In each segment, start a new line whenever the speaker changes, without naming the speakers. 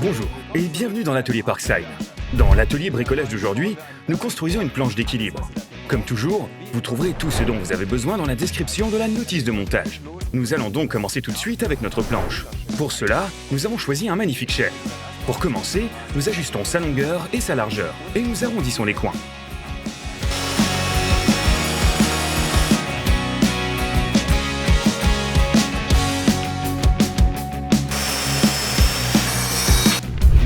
Bonjour et bienvenue dans l'atelier Parkside. Dans l'atelier bricolage d'aujourd'hui, nous construisons une planche d'équilibre. Comme toujours, vous trouverez tout ce dont vous avez besoin dans la description de la notice de montage. Nous allons donc commencer tout de suite avec notre planche. Pour cela, nous avons choisi un magnifique chêne. Pour commencer, nous ajustons sa longueur et sa largeur et nous arrondissons les coins.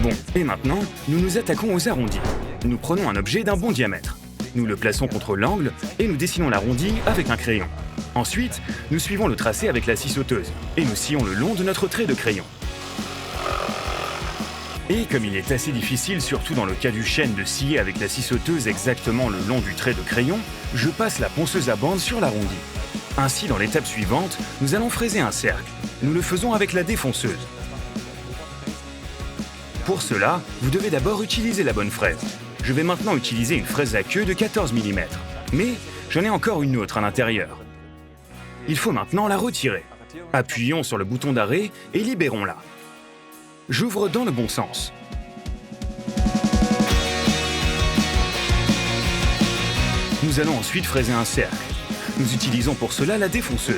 Bon, et maintenant, nous nous attaquons aux arrondis. Nous prenons un objet d'un bon diamètre. Nous le plaçons contre l'angle et nous dessinons l'arrondi avec un crayon. Ensuite, nous suivons le tracé avec la scie sauteuse et nous scions le long de notre trait de crayon. Et comme il est assez difficile, surtout dans le cas du chêne, de scier avec la scie sauteuse exactement le long du trait de crayon, je passe la ponceuse à bande sur l'arrondi. Ainsi, dans l'étape suivante, nous allons fraiser un cercle. Nous le faisons avec la défonceuse. Pour cela, vous devez d'abord utiliser la bonne fraise. Je vais maintenant utiliser une fraise à queue de 14 mm. Mais j'en ai encore une autre à l'intérieur. Il faut maintenant la retirer. Appuyons sur le bouton d'arrêt et libérons-la. J'ouvre dans le bon sens. Nous allons ensuite fraiser un cercle. Nous utilisons pour cela la défonceuse.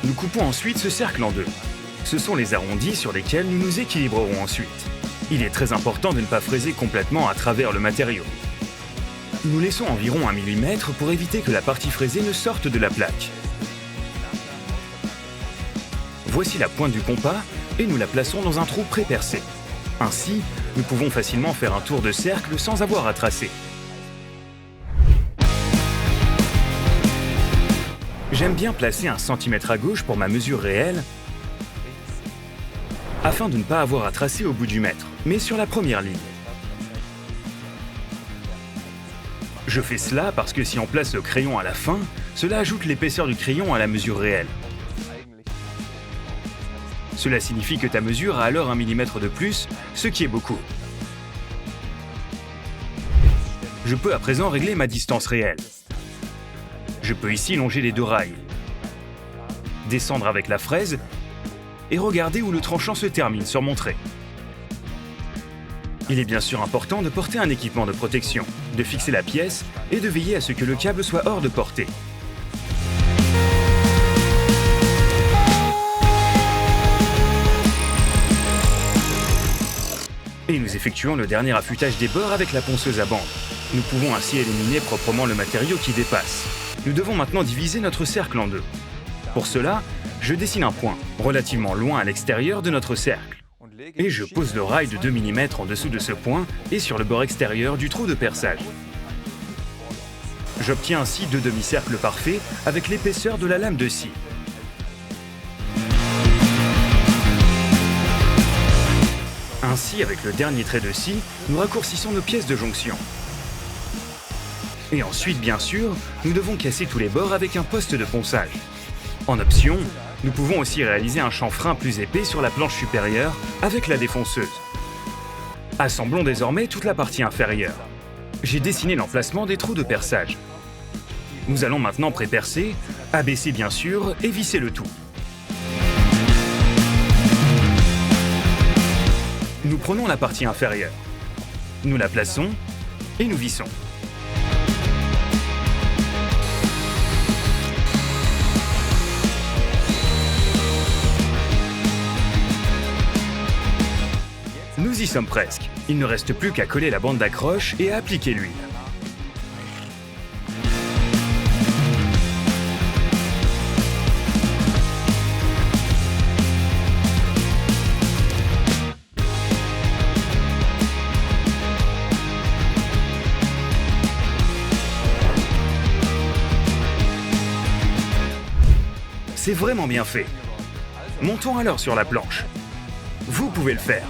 Nous coupons ensuite ce cercle en deux. Ce sont les arrondis sur lesquels nous nous équilibrerons ensuite. Il est très important de ne pas fraiser complètement à travers le matériau. Nous laissons environ 1 mm pour éviter que la partie fraisée ne sorte de la plaque. Voici la pointe du compas et nous la plaçons dans un trou pré-percé. Ainsi, nous pouvons facilement faire un tour de cercle sans avoir à tracer. J'aime bien placer 1 cm à gauche pour ma mesure réelle, afin de ne pas avoir à tracer au bout du mètre, mais sur la première ligne. Je fais cela parce que si on place le crayon à la fin, cela ajoute l'épaisseur du crayon à la mesure réelle. Cela signifie que ta mesure a alors 1 mm de plus, ce qui est beaucoup. Je peux à présent régler ma distance réelle. Je peux ici longer les deux rails, descendre avec la fraise et regarder où le tranchant se termine sur mon trait. Il est bien sûr important de porter un équipement de protection, de fixer la pièce et de veiller à ce que le câble soit hors de portée. Et nous effectuons le dernier affûtage des bords avec la ponceuse à bande. Nous pouvons ainsi éliminer proprement le matériau qui dépasse. Nous devons maintenant diviser notre cercle en deux. Pour cela, je dessine un point, relativement loin à l'extérieur de notre cercle. Et je pose le rail de 2 mm en dessous de ce point et sur le bord extérieur du trou de perçage. J'obtiens ainsi 2 demi-cercles parfaits avec l'épaisseur de la lame de scie. Ainsi, avec le dernier trait de scie, nous raccourcissons nos pièces de jonction. Et ensuite, bien sûr, nous devons casser tous les bords avec un poste de ponçage. En option, nous pouvons aussi réaliser un chanfrein plus épais sur la planche supérieure avec la défonceuse. Assemblons désormais toute la partie inférieure. J'ai dessiné l'emplacement des trous de perçage. Nous allons maintenant pré-percer, abaisser bien sûr et visser le tout. Nous prenons la partie inférieure. Nous la plaçons et nous vissons. Nous y sommes presque. Il ne reste plus qu'à coller la bande d'accroche et à appliquer l'huile. C'est vraiment bien fait. Montons alors sur la planche. Vous pouvez le faire.